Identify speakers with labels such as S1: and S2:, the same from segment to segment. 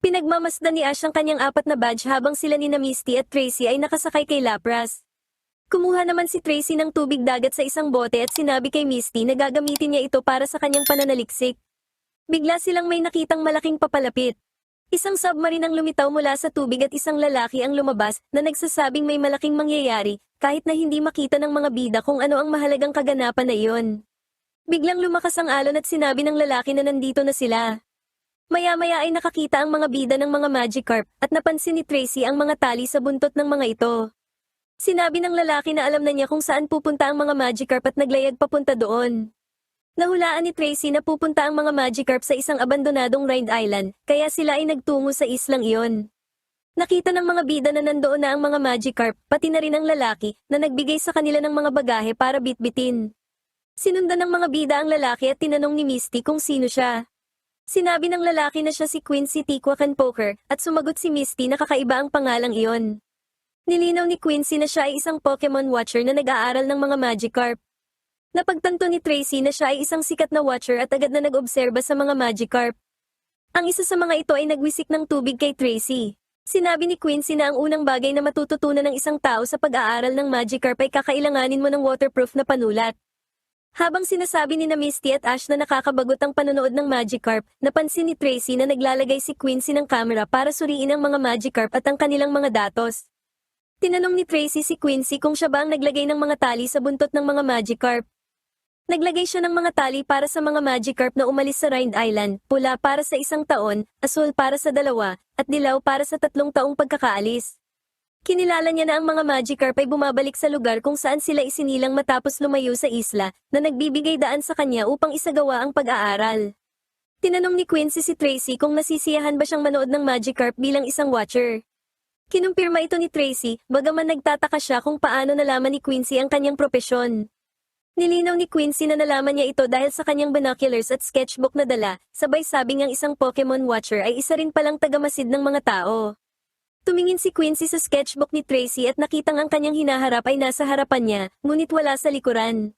S1: Pinagmamasdan ni Ash ang kanyang 4 na badge habang sila ni Misty at Tracy ay nakasakay kay Lapras. Kumuha naman si Tracy ng tubig dagat sa isang bote at sinabi kay Misty na gagamitin niya ito para sa kanyang pananaliksik. Bigla silang may nakitang malaking papalapit. Isang submarine ang lumitaw mula sa tubig at isang lalaki ang lumabas na nagsasabing may malaking mangyayari kahit na hindi makita ng mga bida kung ano ang mahalagang kaganapan na iyon. Biglang lumakas ang alon at sinabi ng lalaki na nandito na sila. Maya-maya ay nakakita ang mga bida ng mga Magikarp at napansin ni Tracy ang mga tali sa buntot ng mga ito. Sinabi ng lalaki na alam na niya kung saan pupunta ang mga Magikarp at naglayag papunta doon. Nahulaan ni Tracy na pupunta ang mga Magikarp sa isang abandonadong Rhine Island, kaya sila ay nagtungo sa islang iyon. Nakita ng mga bida na nandoon na ang mga Magikarp, pati na rin ang lalaki, na nagbigay sa kanila ng mga bagahe para bitbitin. Sinundan ng mga bida ang lalaki at tinanong ni Misty kung sino siya. Sinabi ng lalaki na siya si Quincy Tikwakan Poker, at sumagot si Misty na kakaiba ang pangalang iyon. Nilinaw ni Quincy na siya ay isang Pokemon watcher na nag-aaral ng mga Magikarp. Napagtanto ni Tracy na siya ay isang sikat na watcher at agad na nag-obserba sa mga Magikarp. Ang isa sa mga ito ay nagwisik ng tubig kay Tracy. Sinabi ni Quincy na ang unang bagay na matututunan ng isang tao sa pag-aaral ng Magikarp ay kakailanganin mo ng waterproof na panulat. Habang sinasabi ni Misty at Ash na nakakabagot ang panonood ng Magikarp, napansin ni Tracy na naglalagay si Quincy ng camera para suriin ang mga Magikarp at ang kanilang mga datos. Tinanong ni Tracy si Quincy kung siya ba ang naglagay ng mga tali sa buntot ng mga Magikarp. Naglagay siya ng mga tali para sa mga Magikarp na umalis sa Rhine Island, pula para sa 1 taon, asul para sa 2, at dilaw para sa 3 taong pagkakaalis. Kinilala niya na ang mga Magikarp ay bumabalik sa lugar kung saan sila isinilang matapos lumayo sa isla, na nagbibigay daan sa kanya upang isagawa ang pag-aaral. Tinanong ni Quincy si Tracy kung nasisiyahan ba siyang manood ng Magikarp bilang isang watcher. Kinumpirma ito ni Tracy, bagaman nagtataka siya kung paano nalaman ni Quincy ang kanyang propesyon. Nilinaw ni Quincy na nalaman niya ito dahil sa kanyang binoculars at sketchbook na dala, sabay sabing ang isang Pokemon watcher ay isa rin palang tagamasid ng mga tao. Tumingin si Quincy sa sketchbook ni Tracy at nakitang ang kanyang hinaharap ay nasa harapan niya, ngunit wala sa likuran.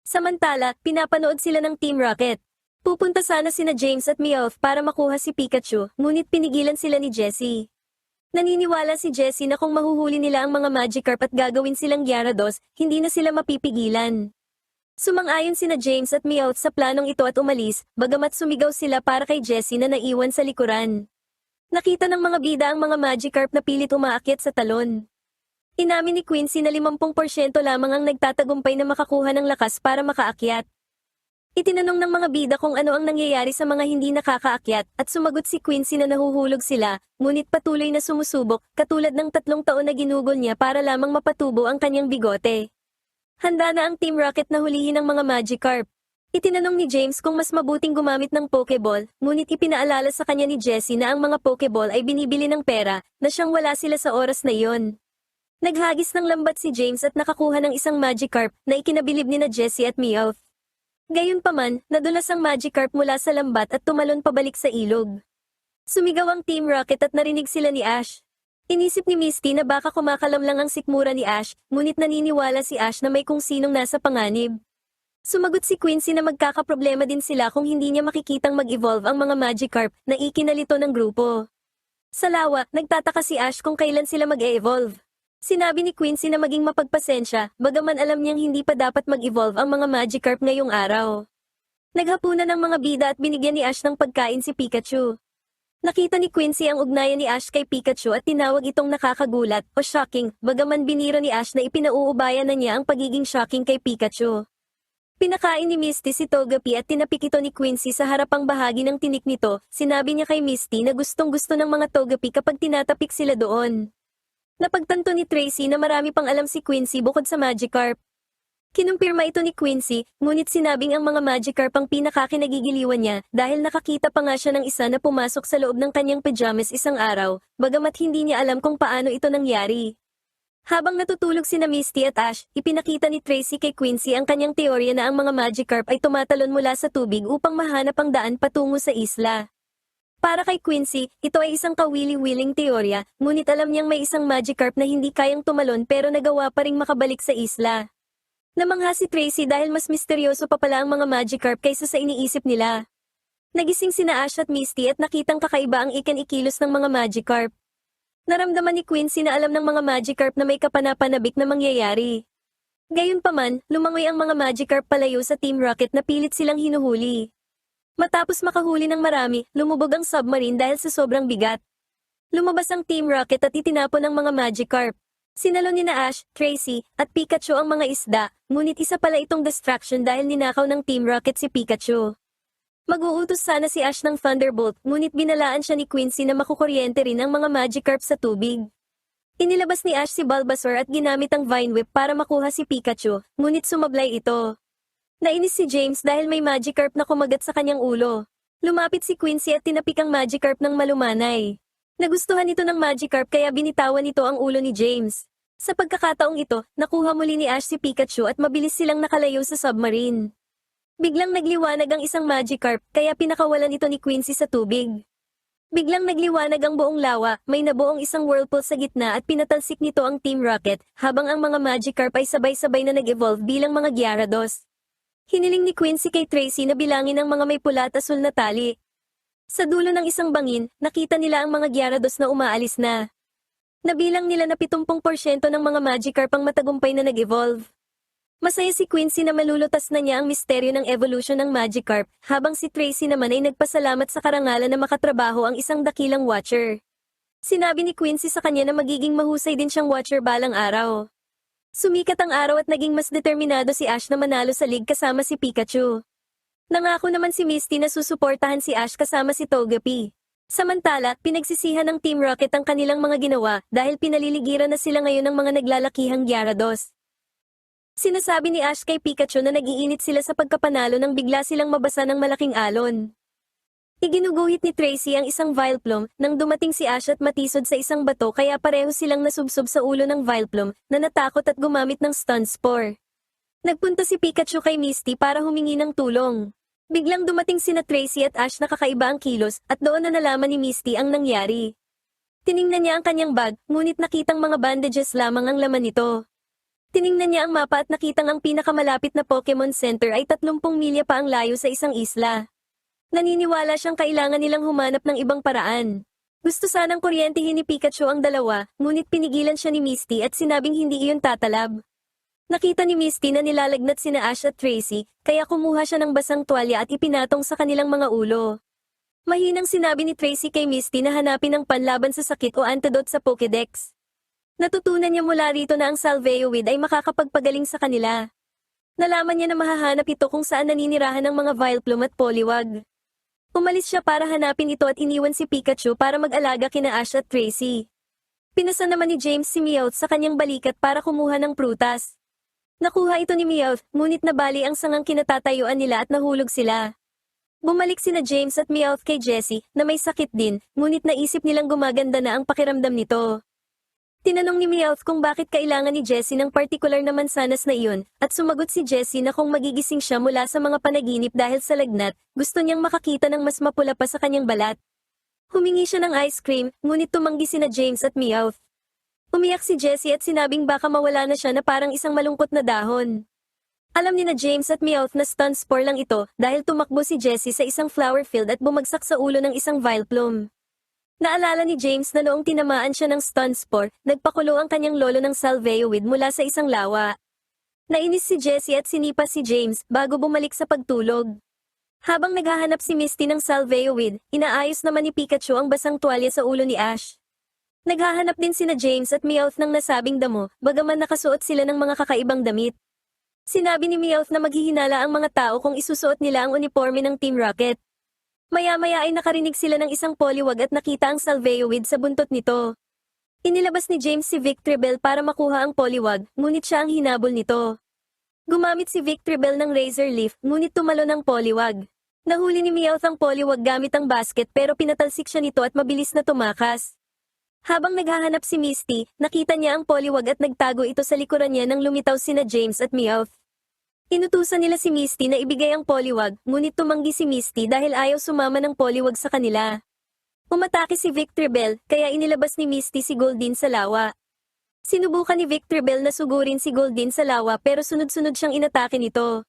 S1: Samantala, pinapanood sila ng Team Rocket. Pupunta sana sina James at Meowth para makuha si Pikachu, ngunit pinigilan sila ni Jessie. Naniniwala si Jessie na kung mahuhuli nila ang mga Magikarp at gagawin silang Gyarados, hindi na sila mapipigilan. Sumang-ayon sina James at Meowth sa planong ito at umalis, bagamat sumigaw sila para kay Jessie na naiwan sa likuran. Nakita ng mga bida ang mga Magikarp na pilit umaakyat sa talon. Inamin ni Quincy na 50% lamang ang nagtatagumpay na makakuha ng lakas para makaakyat. Itinanong ng mga bida kung ano ang nangyayari sa mga hindi nakakaakyat at sumagot si Quincy na nahuhulog sila, ngunit patuloy na sumusubok, katulad ng 3 taon na ginugol niya para lamang mapatubo ang kanyang bigote. Handa na ang Team Rocket na hulihin ang mga Magikarp. Itinanong ni James kung mas mabuting gumamit ng Pokeball, ngunit ipinaalala sa kanya ni Jessie na ang mga Pokeball ay binibili ng pera, na siyang wala sila sa oras na iyon. Naghagis ng lambat si James at nakakuha ng isang Magikarp na ikinabilib ni na Jessie at Meowth. Gayunpaman, nadulas ang Magikarp mula sa lambat at tumalon pabalik sa ilog. Sumigaw ang Team Rocket at narinig sila ni Ash. Inisip ni Misty na baka kumakalam lang ang sikmura ni Ash, ngunit naniniwala si Ash na may kung sinong nasa panganib. Sumagot si Quincy na magkakaproblema din sila kung hindi niya makikitang mag-evolve ang mga Magikarp na ikinalito ng grupo. Sa lawa, nagtataka si Ash kung kailan sila mag-e-evolve. Sinabi ni Quincy na maging mapagpasensya, bagaman alam niyang hindi pa dapat mag-evolve ang mga Magikarp ngayong araw. Naghapunan ng mga bida at binigyan ni Ash ng pagkain si Pikachu. Nakita ni Quincy ang ugnayan ni Ash kay Pikachu at tinawag itong nakakagulat o shocking, bagaman biniro ni Ash na ipinauubayan na niya ang pagiging shocking kay Pikachu. Pinakain ni Misty si Togepi at tinapik ito ni Quincy sa harapang bahagi ng tinik nito. Sinabi niya kay Misty na gustong-gusto ng mga Togepi kapag tinatapik sila doon. Napagtanto ni Tracy na marami pang alam si Quincy bukod sa Magikarp. Kinumpirma ito ni Quincy, ngunit sinabing ang mga Magikarp ang pinakakinagigiliwan niya dahil nakakita pa nga siya ng isa na pumasok sa loob ng kanyang pajamas isang araw, bagamat hindi niya alam kung paano ito nangyari. Habang natutulog sina Misty at Ash, ipinakita ni Tracy kay Quincy ang kanyang teorya na ang mga Magikarp ay tumatalon mula sa tubig upang mahanap ang daan patungo sa isla. Para kay Quincy, ito ay isang kawili-wiling teorya, ngunit alam niyang may isang Magikarp na hindi kayang tumalon pero nagawa pa ring makabalik sa isla. Namangha si Tracy dahil mas misteryoso pa pala ang mga Magikarp kaysa sa iniisip nila. Nagising sina Ash at Misty at nakitang kakaiba ang ikilos ng mga Magikarp. Naramdaman ni Quincy na alam ng mga Magikarp na may kapanapanabik na mangyayari. Gayunpaman, lumangoy ang mga Magikarp palayo sa Team Rocket na pilit silang hinuhuli. Matapos makahuli ng marami, lumubog ang submarine dahil sa sobrang bigat. Lumabas ang Team Rocket at itinapon ang mga Magikarp. Sinalo ni na Ash, Tracy, at Pikachu ang mga isda, ngunit isa pala itong distraction dahil ninakaw ng Team Rocket si Pikachu. Mag-uutos sana si Ash ng Thunderbolt, ngunit binalaan siya ni Quincy na makukuryente rin ang mga Magikarp sa tubig. Inilabas ni Ash si Bulbasaur at ginamit ang Vine Whip para makuha si Pikachu, ngunit sumablay ito. Nainis si James dahil may Magikarp na kumagat sa kanyang ulo. Lumapit si Quincy at tinapik ang Magikarp ng malumanay. Nagustuhan ito ng Magikarp kaya binitawan nito ang ulo ni James. Sa pagkakataong ito, nakuha muli ni Ash si Pikachu at mabilis silang nakalayo sa submarine. Biglang nagliwanag ang isang Magikarp kaya pinakawalan ito ni Quincy sa tubig. Biglang nagliwanag ang buong lawa, may nabuong isang whirlpool sa gitna at pinatalsik nito ang Team Rocket, habang ang mga Magikarp ay sabay-sabay na nag-evolve bilang mga Gyarados. Hiniling ni Quincy kay Tracy na bilangin ang mga may pula at asul na tali. Sa dulo ng isang bangin, nakita nila ang mga Gyarados na umaalis na. Nabilang nila na 70% ng mga Magikarp ang matagumpay na nag-evolve. Masaya si Quincy na malulutas na niya ang misteryo ng evolution ng Magikarp, habang si Tracy naman ay nagpasalamat sa karangalan na makatrabaho ang isang dakilang watcher. Sinabi ni Quincy sa kanya na magiging mahusay din siyang watcher balang araw. Sumikat ang araw at naging mas determinado si Ash na manalo sa league kasama si Pikachu. Nangako naman si Misty na susuportahan si Ash kasama si Togepi. Samantala, pinagsisihan ng Team Rocket ang kanilang mga ginawa dahil pinaliligiran na sila ngayon ng mga naglalakihang Gyarados. Sinasabi ni Ash kay Pikachu na nag-iinit sila sa pagkapanalo nang bigla silang mabasa ng malaking alon. Iginuguhit ni Tracy ang isang Vileplume nang dumating si Ash at matisod sa isang bato kaya pareho silang nasubsob sa ulo ng Vileplume na natakot at gumamit ng Stun Spore. Nagpunta si Pikachu kay Misty para humingi ng tulong. Biglang dumating sina Tracy at Ash na kakaiba ang kilos at doon na nalaman ni Misty ang nangyari. Tiningnan niya ang kanyang bag, ngunit nakitang mga bandages lamang ang laman nito. Tiningnan niya ang mapa at nakitang ang pinakamalapit na Pokemon Center ay 30 milya pa ang layo sa isang isla. Naniniwala siyang kailangan nilang humanap ng ibang paraan. Gusto sanang kuryentehin ni Pikachu ang dalawa, ngunit pinigilan siya ni Misty at sinabing hindi iyon tatalab. Nakita ni Misty na nilalagnat sina Ash at Tracy, kaya kumuha siya ng basang tuwalya at ipinatong sa kanilang mga ulo. Mahinang sinabi ni Tracy kay Misty na hanapin ang panlaban sa sakit o antidote sa Pokédex. Natutunan niya mula rito na ang Salveoid ay makakapagpagaling sa kanila. Nalaman niya na mahahanap ito kung saan naninirahan ng mga Vileplume at Poliwag. Umalis siya para hanapin ito at iniwan si Pikachu para mag-alaga kina Ash at Tracy. Pinasa naman ni James si Meowth sa kanyang balikat para kumuha ng prutas. Nakuha ito ni Meowth, ngunit nabali ang sangang kinatatayuan nila at nahulog sila. Bumalik sina James at Meowth kay Jessie na may sakit din, ngunit naisip nilang gumaganda na ang pakiramdam nito. Tinanong ni Meowth kung bakit kailangan ni Jessie ng partikular na mansanas na iyon, at sumagot si Jessie na kung magigising siya mula sa mga panaginip dahil sa lagnat, gusto niyang makakita ng mas mapula pa sa kanyang balat. Humingi siya ng ice cream, ngunit tumanggi sina James at Meowth. Umiyak si Jessie at sinabing baka mawala na siya na parang isang malungkot na dahon. Alam ni na James at Meowth na Stun Spore lang ito dahil tumakbo si Jessie sa isang flower field at bumagsak sa ulo ng isang Vileplume. Naalala ni James na noong tinamaan siya ng Stun Spore, nagpakulo ang kanyang lolo ng Salveoid mula sa isang lawa. Nainis si Jessie at sinipa si James bago bumalik sa pagtulog. Habang naghahanap si Misty ng Salveoid, inaayos naman ni Pikachu ang basang tuwalya sa ulo ni Ash. Naghahanap din sina James at Meowth ng nasabing damo, bagaman nakasuot sila ng mga kakaibang damit. Sinabi ni Meowth na maghihinala ang mga tao kung isusuot nila ang uniforme ng Team Rocket. Maya-maya ay nakarinig sila ng isang Poliwag at nakita ang Salveoid sa buntot nito. Inilabas ni James si Victreebel para makuha ang Poliwag, ngunit siya ang hinabol nito. Gumamit si Victreebel ng Razor Leaf, ngunit tumalo ng Poliwag. Nahuli ni Meowth ang Poliwag gamit ang basket pero pinatalsik siya nito at mabilis na tumakas. Habang naghahanap si Misty, nakita niya ang Poliwag at nagtago ito sa likuran niya nang lumitaw sina James at Meowth. Inutusan nila si Misty na ibigay ang Poliwag, ngunit tumanggi si Misty dahil ayaw sumama ng Poliwag sa kanila. Umatake si Victreebel, kaya inilabas ni Misty si Goldeen sa lawa. Sinubukan ni Victreebel na sugurin si Goldeen sa lawa pero sunod-sunod siyang inatake nito.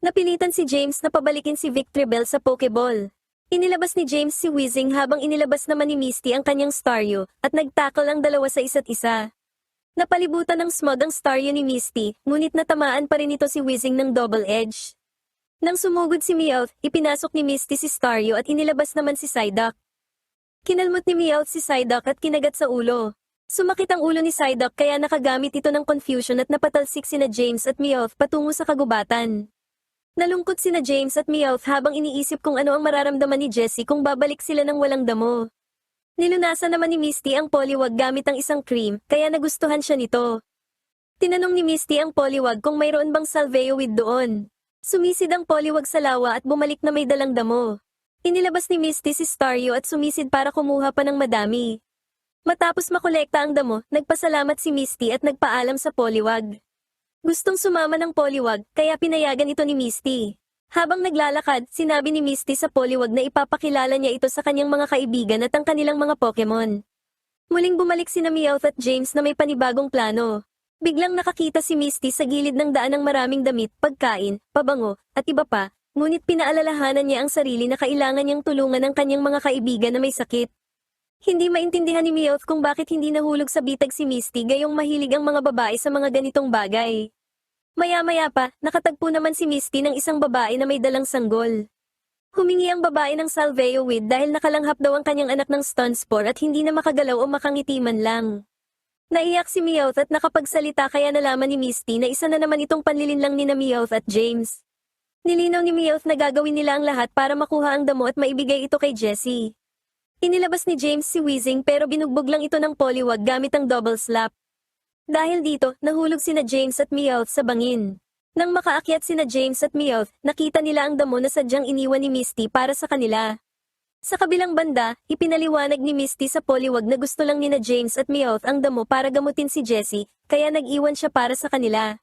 S1: Napilitan si James na pabalikin si Victreebel sa Pokeball. Inilabas ni James si Weezing habang inilabas naman ni Misty ang kanyang Staryu, at nagtackle ang dalawa sa isa't isa. Napalibutan ng smog ang Staryu ni Misty, ngunit natamaan pa rin ito si Weezing ng double edge. Nang sumugod si Meowth, ipinasok ni Misty si Staryu at inilabas naman si Psyduck. Kinalmot ni Meowth si Psyduck at kinagat sa ulo. Sumakit ang ulo ni Psyduck kaya nakagamit ito ng confusion at napatalsik sina James at Meowth patungo sa kagubatan. Nalungkot sina James at Meowth habang iniisip kung ano ang mararamdaman ni Jessie kung babalik sila ng walang damo. Nilunasan naman ni Misty ang Poliwag gamit ang isang cream, kaya nagustuhan siya nito. Tinanong ni Misty ang Poliwag kung mayroon bang Salveowid doon. Sumisid ang Poliwag sa lawa at bumalik na may dalang damo. Inilabas ni Misty si Staryu at sumisid para kumuha pa ng madami. Matapos makolekta ang damo, nagpasalamat si Misty at nagpaalam sa Poliwag. Gustong sumama ng Poliwag, kaya pinayagan ito ni Misty. Habang naglalakad, sinabi ni Misty sa Poliwag na ipapakilala niya ito sa kanyang mga kaibigan at ang kanilang mga Pokemon. Muling bumalik sina Meowth at James na may panibagong plano. Biglang nakakita si Misty sa gilid ng daan ng maraming damit, pagkain, pabango, at iba pa, ngunit pinaalalahanan niya ang sarili na kailangan niyang tulungan ang kanyang mga kaibigan na may sakit. Hindi maintindihan ni Meowth kung bakit hindi nahulog sa bitag si Misty gayong mahilig ang mga babae sa mga ganitong bagay. Maya-maya pa, nakatagpo naman si Misty ng isang babae na may dalang sanggol. Humingi ang babae ng Salveowid dahil nakalanghap daw ang kanyang anak ng stun spore at hindi na makagalaw o makangiti man lang. Naiyak si Meowth at nakapagsalita kaya nalaman ni Misty na isa na naman itong panlilinlang ni na Meowth at James. Nilinaw ni Meowth na gagawin nila ang lahat para makuha ang damo at maibigay ito kay Jessie. Inilabas ni James si Weezing pero binugbog lang ito ng Poliwag gamit ang double slap. Dahil dito, nahulog sina James at Meowth sa bangin. Nang makaakyat sina James at Meowth, nakita nila ang damo na sadyang iniwan ni Misty para sa kanila. Sa kabilang banda, ipinaliwanag ni Misty sa Poliwag na gusto lang nina James at Meowth ang damo para gamutin si Jessie, kaya nag-iwan siya para sa kanila.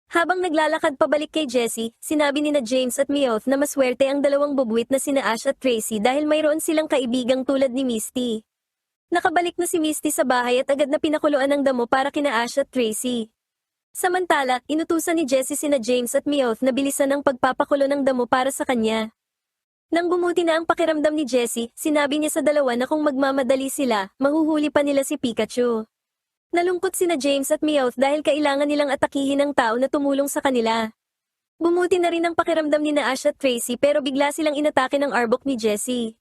S1: Habang naglalakad pabalik kay Jessie, sinabi nina James at Meowth na maswerte ang dalawang bubwit na sina Ash at Tracy dahil mayroon silang kaibigang tulad ni Misty. Nakabalik na si Misty sa bahay at agad na pinakuluan ng damo para kina Ash at Tracy. Samantala, inutusan ni Jessie sina James at Meowth na bilisan ang pagpapakulo ng damo para sa kanya. Nang bumuti na ang pakiramdam ni Jessie, sinabi niya sa dalawa na kung magmamadali sila, mahuhuli pa nila si Pikachu. Nalungkot sina James at Meowth dahil kailangan nilang atakihin ang tao na tumulong sa kanila. Bumuti na rin ang pakiramdam ni na Ash at Tracy pero bigla silang inatake ng Arbok ni Jessie.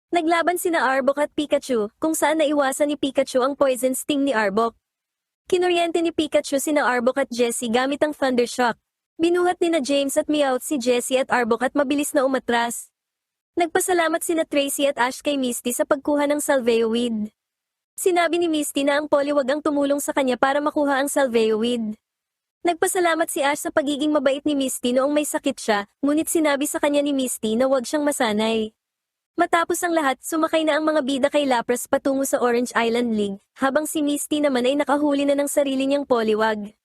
S1: Naglaban sina Arbok at Pikachu, kung saan naiwasan ni Pikachu ang poison sting ni Arbok. Kinuryente ni Pikachu sina Arbok at Jessie gamit ang Thunder Shock. Binuhat ni na James at Meowth si Jessie at Arbok at mabilis na umatras. Nagpasalamat sina Tracy at Ash kay Misty sa pagkuha ng Salveowid. Sinabi ni Misty na ang Poliwag ang tumulong sa kanya para makuha ang Salveowid. Nagpasalamat si Ash sa pagiging mabait ni Misty noong may sakit siya, ngunit sinabi sa kanya ni Misty na huwag siyang masanay. Matapos ang lahat, sumakay na ang mga bida kay Lapras patungo sa Orange Island League, habang si Misty naman ay nakahuli na ng sarili niyang Poliwag.